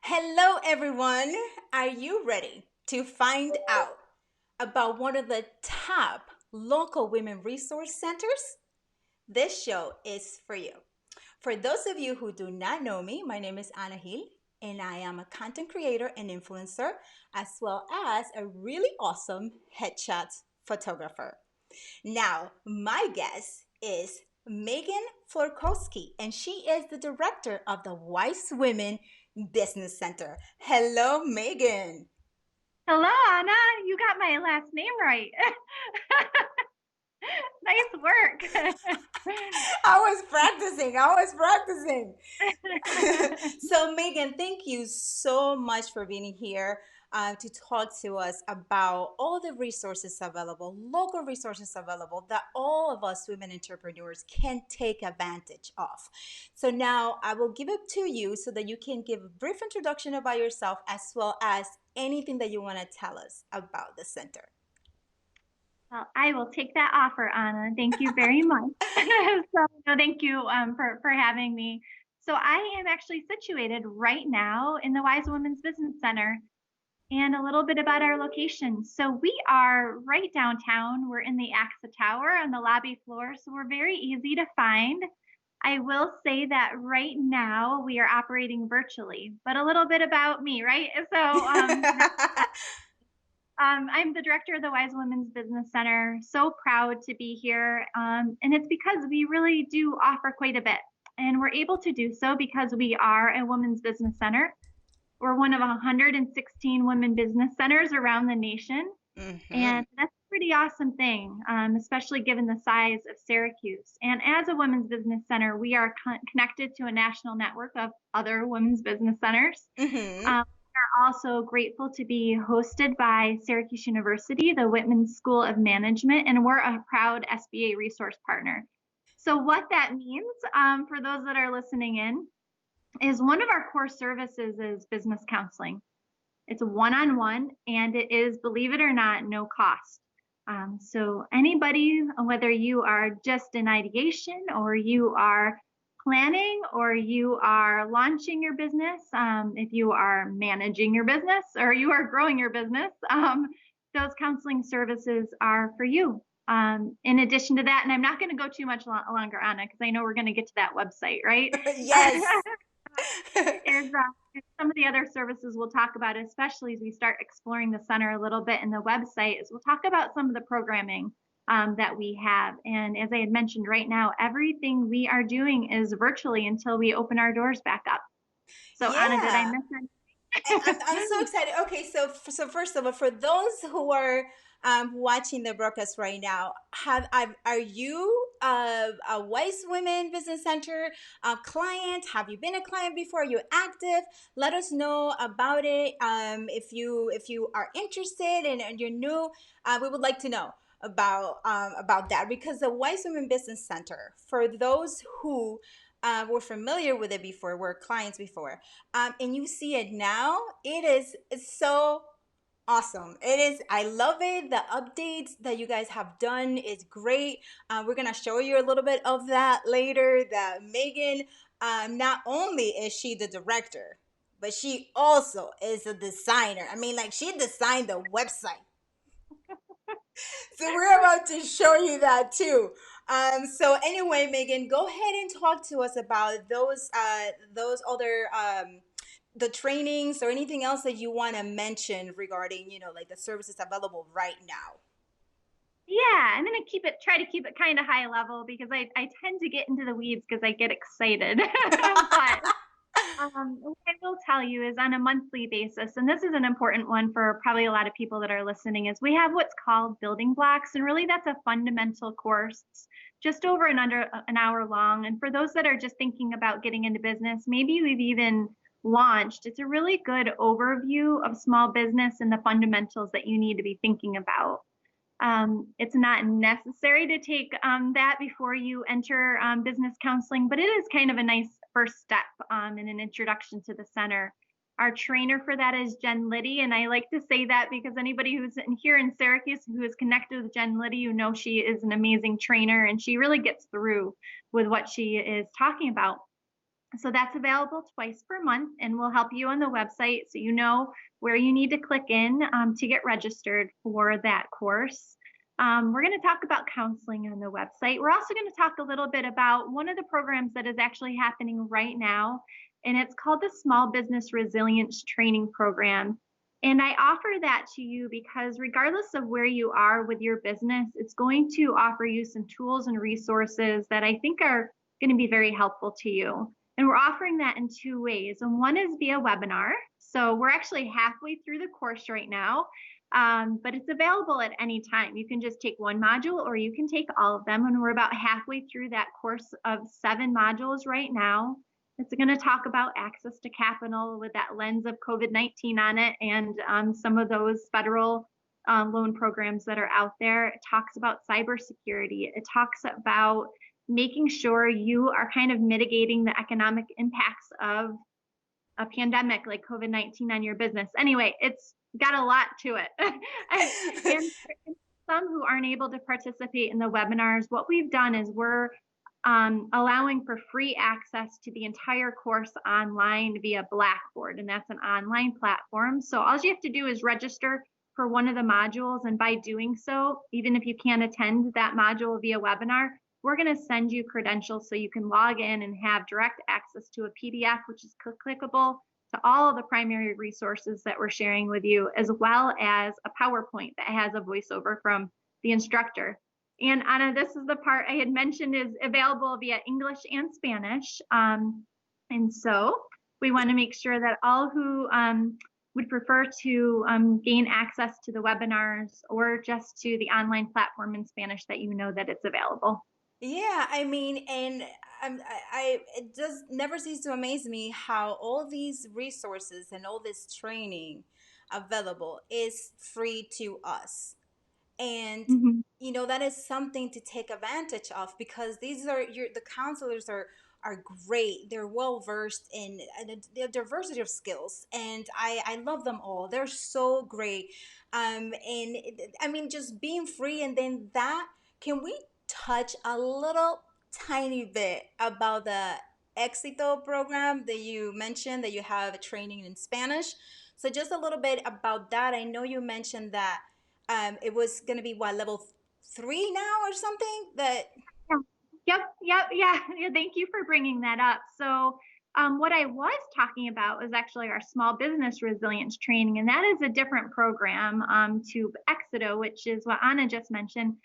Hello, everyone. Are you ready to find out about one of the top local women resource centers? This show is for you. For those of you who do not know me, my name is Ana Gil, and I am a content creator and influencer, as well as a really awesome headshot photographer. Now, my guest is Megan Florkowski, and she is the director of the Wise Women Business Center. Hello, Megan. Hello, Anna. You got my last name right. Nice work. I was practicing. So, Megan, thank you so much for being here to talk to us about all the resources available, local resources available that all of us women entrepreneurs can take advantage of. So, now I will give it to you so that you can give a brief introduction about yourself as well as anything that you want to tell us about the center. Well, I will take that offer, Anna. Thank you very much. Thank you for having me. So I am actually situated right now in the Wise Women's Business Center, and a little bit about our location. So we are right downtown. We're in the AXA Tower on the lobby floor, so we're very easy to find. I will say that right now we are operating virtually, but a little bit about me, right? I'm the director of the Wise Women's Business Center. So proud to be here. And it's because we really do offer quite a bit. And we're able to do so because we are a women's business center. We're one of 116 women business centers around the nation. Hmm. And that's a pretty awesome thing, especially given the size of Syracuse. And as a women's business center, we are connected to a national network of other women's business centers. Hmm. We're also grateful to be hosted by Syracuse University, the Whitman School of Management, and we're a proud SBA resource partner. So, what that means for those that are listening in is one of our core services is business counseling. It's one-on-one, and it is, believe it or not, no cost. So anybody, whether you are just in ideation or you are planning or you are launching your business, if you are managing your business or you are growing your business, those counseling services are for you. In addition to that, and I'm not going to go too much longer, Anna, because I know we're going to get to that website, right? Yes. Is some of the other services we'll talk about, especially as we start exploring the center a little bit in the website, is we'll talk about some of the programming that we have. And as I had mentioned, right now, everything we are doing is virtually until we open our doors back up. So Anna, did I Yeah. miss I'm so anything? excited. Okay, so first of all, for those who are watching the broadcast right now, are you a Wise Women Business Center client? Have you been a client before? Are you active? Let us know about it. If you are interested and you're new, we would like to know about that because the Wise Women Business Center, for those who were familiar with it before, were clients before, and you see it now, it's so awesome. It is. I love it. The updates that you guys have done is great. We're gonna show you a little bit of that later. That Megan, not only is she the director, but she also is a designer. I mean, like she designed the website. So we're about to show you that too. So anyway, Megan, go ahead and talk to us about those other the trainings or anything else that you want to mention regarding, like the services available right now. Yeah, I'm gonna try to keep it kind of high level because I tend to get into the weeds because I get excited. But what I will tell you is on a monthly basis, and this is an important one for probably a lot of people that are listening, is we have what's called building blocks. And really, that's a fundamental course, just over and under an hour long. And for those that are just thinking about getting into business, maybe we've even launched, it's a really good overview of small business and the fundamentals that you need to be thinking about. It's not necessary to take that before you enter business counseling, but it is kind of a nice first step in an introduction to the center. Our trainer for that is Jen Liddy, and I like to say that because anybody who's here in Syracuse who is connected with Jen Liddy, you know she is an amazing trainer, and she really gets through with what she is talking about. So that's available twice per month, and we'll help you on the website so you know where you need to click in to get registered for that course. We're going to talk about counseling on the website. We're also going to talk a little bit about one of the programs that is actually happening right now, and it's called the Small Business Resilience Training Program. And I offer that to you because regardless of where you are with your business, it's going to offer you some tools and resources that I think are going to be very helpful to you. And we're offering that in two ways. And one is via webinar. So we're actually halfway through the course right now, but it's available at any time. You can just take one module or you can take all of them. And we're about halfway through that course of 7 modules right now. It's going to talk about access to capital with that lens of COVID-19 on it and some of those federal loan programs that are out there. It talks about cybersecurity. It talks about making sure you are kind of mitigating the economic impacts of a pandemic like COVID-19 on your business. Anyway, it's got a lot to it. And for some who aren't able to participate in the webinars, what we've done is we're allowing for free access to the entire course online via Blackboard, and that's an online platform. So all you have to do is register for one of the modules, and by doing so, even if you can't attend that module via webinar, we're going to send you credentials so you can log in and have direct access to a PDF, which is clickable, to all of the primary resources that we're sharing with you, as well as a PowerPoint that has a voiceover from the instructor. And Anna, this is the part I had mentioned is available via English and Spanish. And so we want to make sure that all who would prefer to gain access to the webinars or just to the online platform in Spanish, that you know that it's available. Yeah, I mean, and it does never cease to amaze me how all these resources and all this training available is free to us. And Mm-hmm. that is something to take advantage of, because these are the counselors are great. They're well versed in the diversity of skills, and I love them all. They're so great. And I mean, just being free, and then that, can we touch a little tiny bit about the Éxito program that you mentioned, that you have training in Spanish? So just a little bit about that. I know you mentioned that it was going to be what, level 3 now or something? That Yeah. Yeah. Thank you for bringing that up. So, what I was talking about was actually our small business resilience training, and that is a different program to Exito, which is what Anna just mentioned.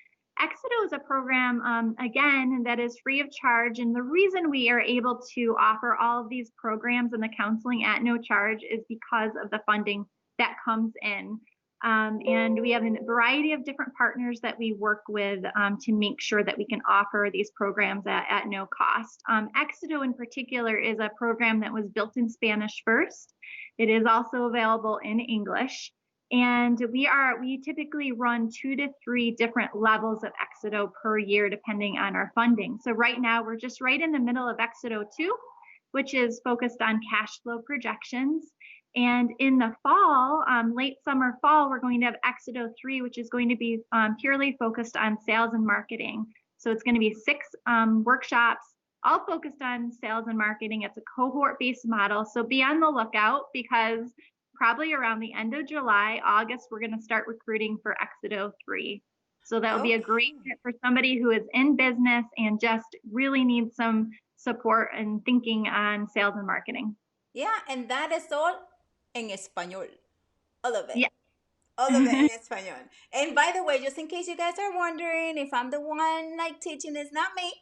Exito is a program, again, that is free of charge. And the reason we are able to offer all of these programs and the counseling at no charge is because of the funding that comes in. And we have a variety of different partners that we work with to make sure that we can offer these programs at no cost. Exito in particular is a program that was built in Spanish first. It is also available in English. And we typically run 2 to 3 different levels of Exito per year, depending on our funding. So right now we're just right in the middle of Exito 2, which is focused on cash flow projections. And in the fall, late summer, fall, we're going to have Exito 3, which is going to be purely focused on sales and marketing. So it's going to be 6 workshops, all focused on sales and marketing. It's a cohort-based model. So be on the lookout, because probably around the end of July, August, we're going to start recruiting for Exito 3. So that will be a great okay. fit for somebody who is in business and just really needs some support and thinking on sales and marketing. Yeah, and that is all en español. All of it. Yeah. All of it in español. And by the way, just in case you guys are wondering if I'm the one like teaching, it's not me.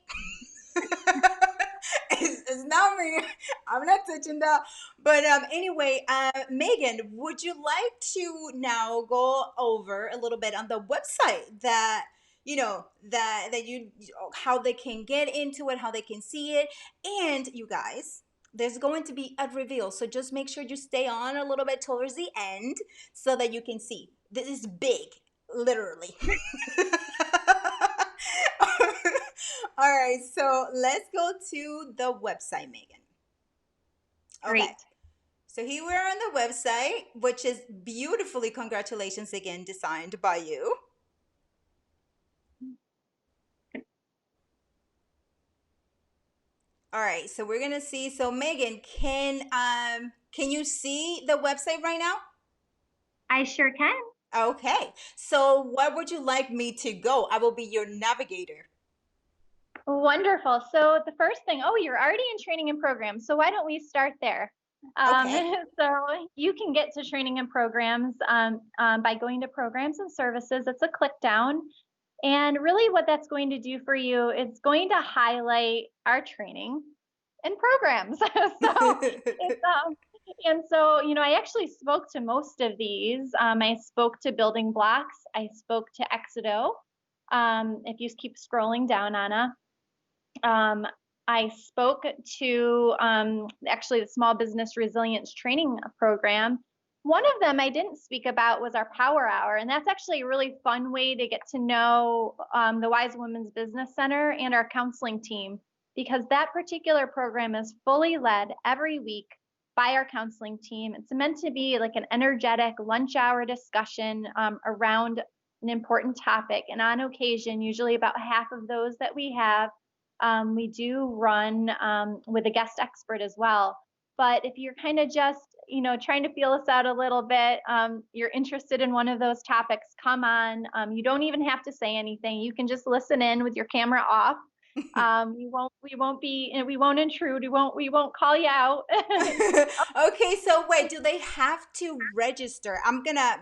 It's not me. I'm not touching that. But anyway, Megan, would you like to now go over a little bit on the website that that you, how they can get into it, how they can see it, and you guys, there's going to be a reveal. So just make sure you stay on a little bit towards the end so that you can see. This is big, literally. All right, so let's go to the website, Megan. Okay, Great. so here we're on the website, which is beautifully, congratulations again, designed by you. All right, so we're gonna see. So Megan, can you see the website right now? I sure can. Okay. So where would you like me to go? I will be your navigator. Wonderful. So the first thing, oh, you're already in training and programs. So why don't we start there? Um, Okay. so you can get to training and programs by going to programs and services. It's a click down. And really what that's going to do for you, it's going to highlight our training and programs. So it's and so, I actually spoke to most of these. I spoke to Building Blocks. I spoke to Exodo. If you keep scrolling down, Anna, um, I spoke to actually the Small Business Resilience Training Program. One of them I didn't speak about was our Power Hour, and that's actually a really fun way to get to know the Wise Women's Business Center and our counseling team, because that particular program is fully led every week by our counseling team. It's meant to be like an energetic lunch hour discussion around an important topic, and on occasion, usually about half of those that we have, we do run with a guest expert as well. But if you're kind of just, trying to feel us out a little bit, you're interested in one of those topics, come on. You don't even have to say anything. You can just listen in with your camera off. We won't intrude. We won't call you out. Okay, so wait, do they have to register?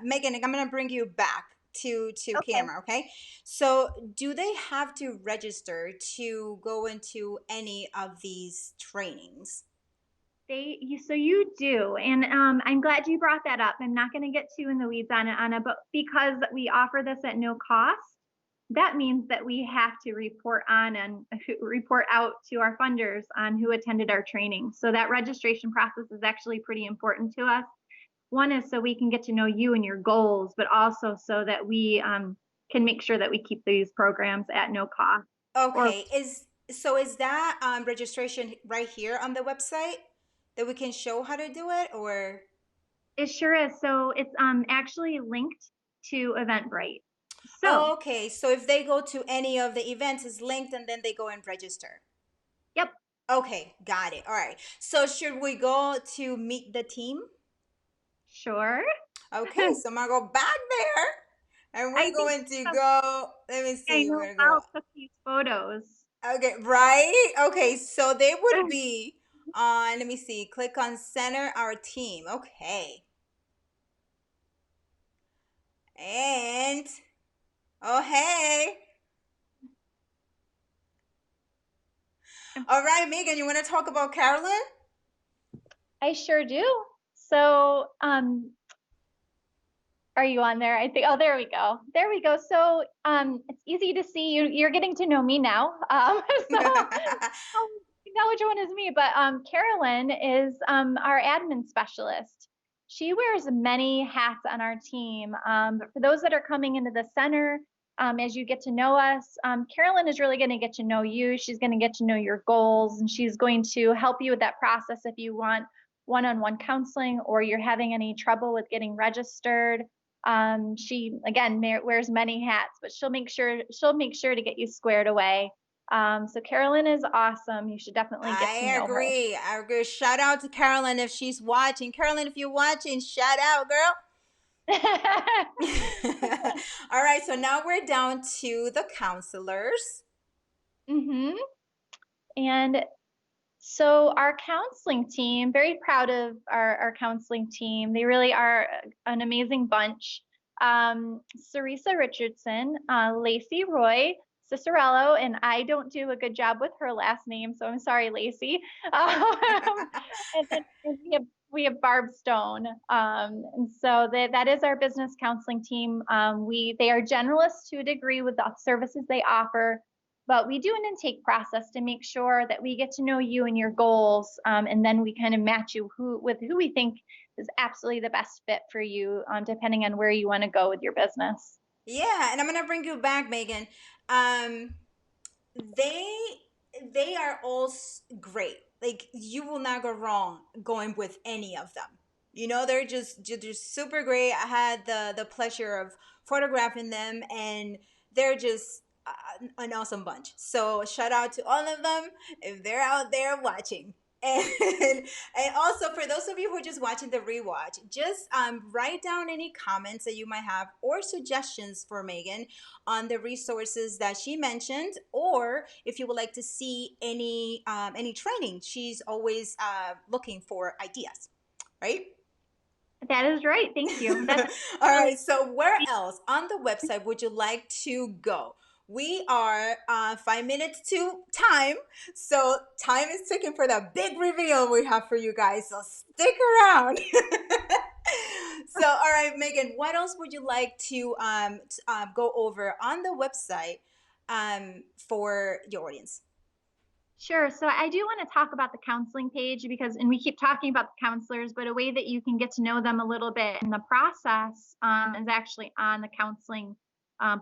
Megan, I'm gonna bring you back to Okay. camera, okay? So do they have to register to go into any of these trainings? So you do, and I'm glad you brought that up. I'm not going to get too in the weeds on it, Anna, but because we offer this at no cost, that means that we have to report on and report out to our funders on who attended our training. So that registration process is actually pretty important to us. One is so we can get to know you and your goals, but also so that we can make sure that we keep these programs at no cost. Or Okay, is that registration right here on the website that we can show how to do it or it sure is. So it's actually linked to Eventbrite. So, okay, so if they go to any of the events, it's linked and then they go and register. yep, Okay, got it. All right. So should we go to meet the team? sure. Okay, so I'm gonna go back there and I we're think going to go. Let me I see, know we're gonna go. Val took these photos. Okay, right? Okay, so they would be on, let me see, click on center our team. Okay. And oh hey. All right, Megan, you want to talk about Carolyn? I sure do. So, are you on there? I think. Oh, there we go. There we go. So, it's easy to see you. You're getting to know me now. So you know which one is me. But Carolyn is our admin specialist. She wears many hats on our team. But for those that are coming into the center, as you get to know us, Carolyn is really going to get to know you. She's going to get to know your goals, and she's going to help you with that process if you want one-on-one counseling or you're having any trouble with getting registered. She again wears many hats, but she'll make sure to get you squared away. So Carolyn is awesome. You should definitely get to I know her. agree. I agree. Shout out to Carolyn if she's watching. Carolyn, if you're watching, shout out, girl. All right, so now we're down to the counselors. hmm And so our counseling team, very proud of our counseling team. They really are an amazing bunch. Sarisa Richardson, Lacey Roy, Cicerello, and I don't do a good job with her last name, so I'm sorry, Lacey. And then we have Barb Stone, and so that is our business counseling team. They are generalists to a degree with the services they offer, but we do an intake process to make sure that we get to know you and your goals, and then we kind of match you with who we think is absolutely the best fit for you, depending on where you want to go with your business. Yeah, and I'm gonna bring you back, Megan. Um, they they are all great. Like you will not go wrong going with any of them. You know, they're just super great. I had the pleasure of photographing them, and they're just an awesome bunch. So shout out to all of them if they're out there watching. And, and also for those of you who are just watching the rewatch, just write down any comments that you might have or suggestions for Megan on the resources that she mentioned, or if you would like to see any training. She's always looking for ideas, right? That is right. Thank you. That's All really right. So, where else on the website would you like to go? We are 5 minutes to time. So, time is ticking for the big reveal we have for you guys. So, stick around. So, all right, Megan, what else would you like to go over on the website for your audience? Sure. So I do want to talk about the counseling page because, and we keep talking about the counselors, but a way that you can get to know them a little bit in the process is actually on the counseling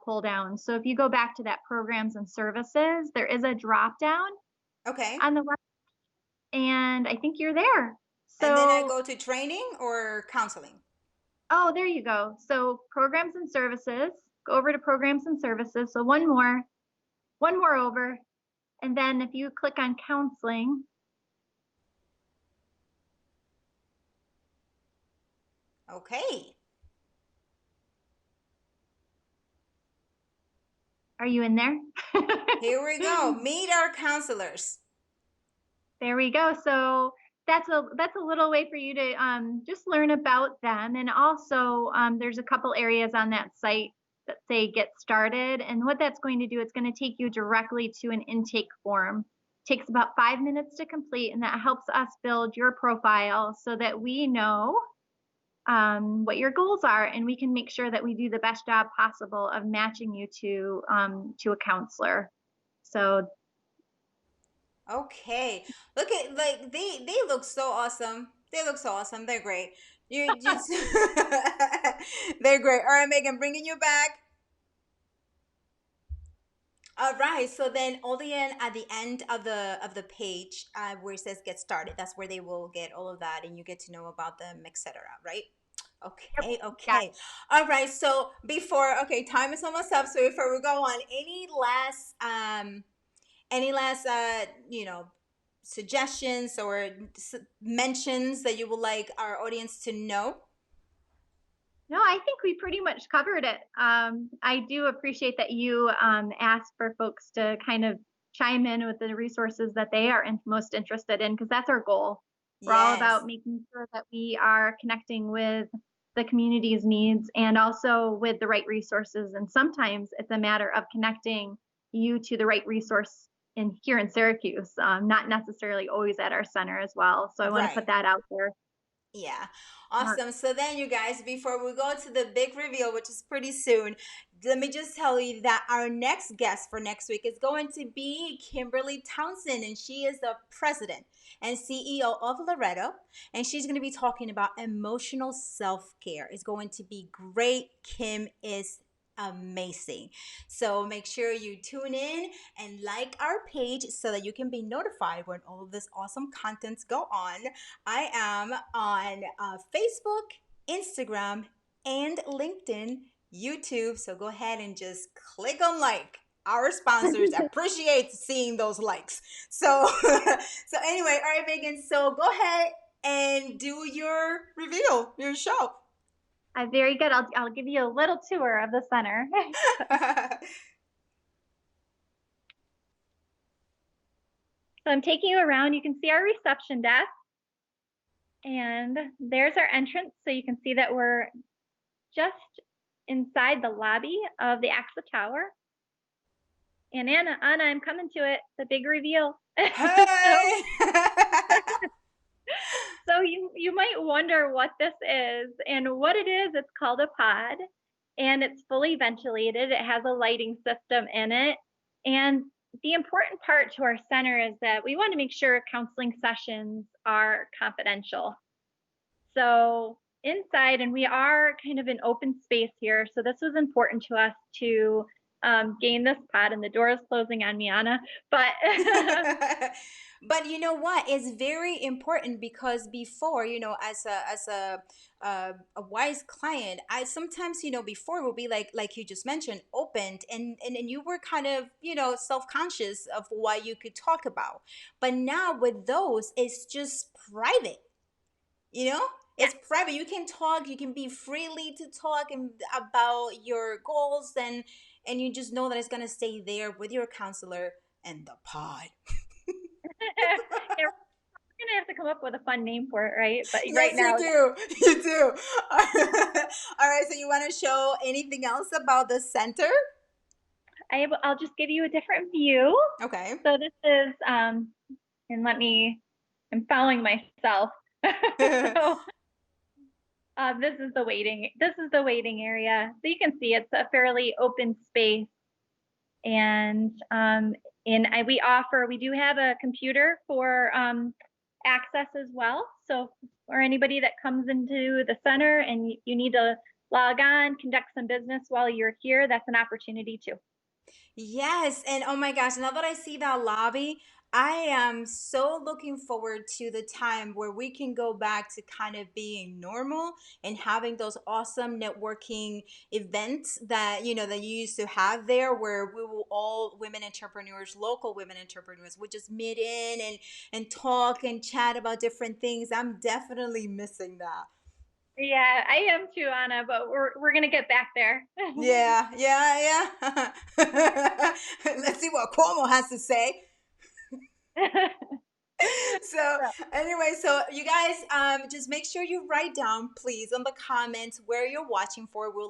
pull down. So if you go back to that programs and services, there is a drop down Okay. on the web, and I think you're there. And then I So, go to training or counseling. oh, there you go. So programs and services, go over to programs and services. So one more over. And then if you click on counseling, Okay. are you in there? Here we go. Meet our counselors. There we go. So that's a little way for you to just learn about them, and also there's a couple areas on that site that say get started, and what that's going to do, it's going to take you directly to an intake form. It takes about 5 minutes to complete, and that helps us build your profile so that we know what your goals are, and we can make sure that we do the best job possible of matching you to a counselor. So Okay. Look at like they look so awesome. They look so awesome. They're great. You just they're great. All right, Megan, bringing you back. All right. So then, all the end at the end of the page where it says "Get Started," that's where they will get all of that, and you get to know about them, etc. Right? yep, Okay. got Okay. All right. So before, okay, time is almost up. So before we go on, any last suggestions or mentions that you would like our audience to know? No, I think we pretty much covered it. I do appreciate that you asked for folks to kind of chime in with the resources that they are most interested in, because that's our goal. We're all Yes. about making sure that we are connecting with the community's needs and also with the right resources. And sometimes it's a matter of connecting you to the right resource in here in Syracuse, not necessarily always at our center as well. So I want to Right. put that out there. Yeah. Uh, Awesome. So then, you guys, before we go to the big reveal, which is pretty soon, let me just tell you that our next guest for next week is going to be Kimberly Townsend, and she is the president and CEO of Loretto, and she's going to be talking about emotional self-care. It's going to be great. Kim is amazing. So make sure you tune in and like our page so that you can be notified when all of this awesome contents go on. I am on Facebook, Instagram, and LinkedIn, YouTube. So go ahead and just click on like. Our sponsors appreciate seeing those likes. So, so anyway, all right, Megan. So go ahead and do your reveal, your show. Very good. I'll give you a little tour of the center. So I'm taking you around. You can see our reception desk, and there's our entrance. So you can see that we're just inside the lobby of the AXA Tower. And Anna, I'm coming to it. The big reveal. so, Hey. so you might wonder what this is, and what it is. It's called a pod, and it's fully ventilated. It has a lighting system in it, and the important part to our center is that we want to make sure counseling sessions are confidential. So inside, and we are kind of an open space here. So this was important to us to gain this pod, and the door is closing on me, Anna. But But you know what? It's very important because before, as a wise client, I sometimes, before will be like you just mentioned, opened, and you were kind of, self-conscious of what you could talk about. But now with those, it's just private, you know? yeah, It's private. You can talk, you can be freely to talk about your goals, and you just know that it's gonna stay there with your counselor and the pod. yeah, we're gonna have to come up with a fun name for it, right? But right Yes, you now, do. You do. All right. So you want to show anything else about the center? I'll just give you a different view. Okay. So this is, and I'm following myself. So this is the waiting area. So you can see it's a fairly open space, and we do have a computer for access as well. So for anybody that comes into the center and you need to log on, conduct some business while you're here, that's an opportunity too. Yes, and oh my gosh, now that I see that lobby, I am so looking forward to the time where we can go back to kind of being normal and having those awesome networking events that that you used to have there, where we will all women entrepreneurs, local women entrepreneurs, would just meet in and talk and chat about different things. I'm definitely missing that. Yeah, I am too, Anna, but we're gonna get back there. Yeah, yeah, yeah. Let's see what Cuomo has to say. So anyway, so you guys, just make sure you write down, please, on the comments where you're watching for. We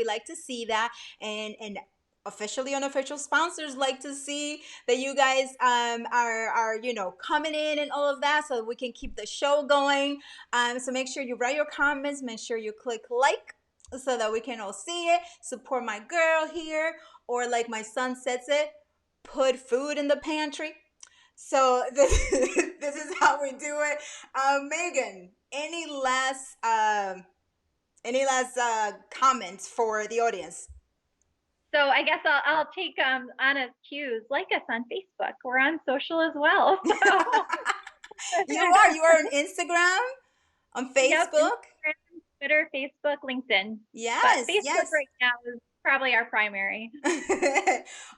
like to see that, and officially unofficial sponsors like to see that you guys are coming in and all of that, so we can keep the show going. So make sure you write your comments, make sure you click like so that we can all see it, support my girl here, or like my son says it, put food in the pantry. So this is how we do it. Megan, any last comments for the audience? So I guess I'll take Anna's cues. Like us on Facebook. We're on social as well. So You are on Instagram, on yep, Facebook. Instagram, Twitter, Facebook, LinkedIn. But Yes, Facebook yes. right now is probably our primary.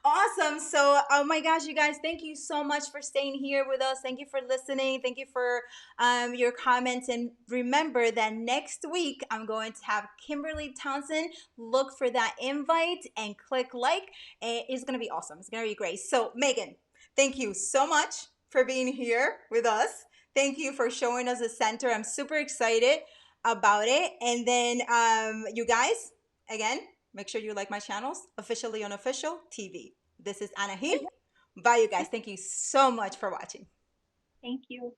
Awesome. So, oh my gosh, you guys, thank you so much for staying here with us. Thank you for listening. Thank you for your comments. And remember that next week, I'm going to have Kimberly Townsend. Look for that invite and click like. And it's going to be awesome. It's going to be great. So, Megan, thank you so much for being here with us. Thank you for showing us the center. I'm super excited about it. And then, you guys, again, make sure you like my channels, Officially Unofficial TV. This is Anahin. Bye, you guys. Thank you so much for watching. Thank you.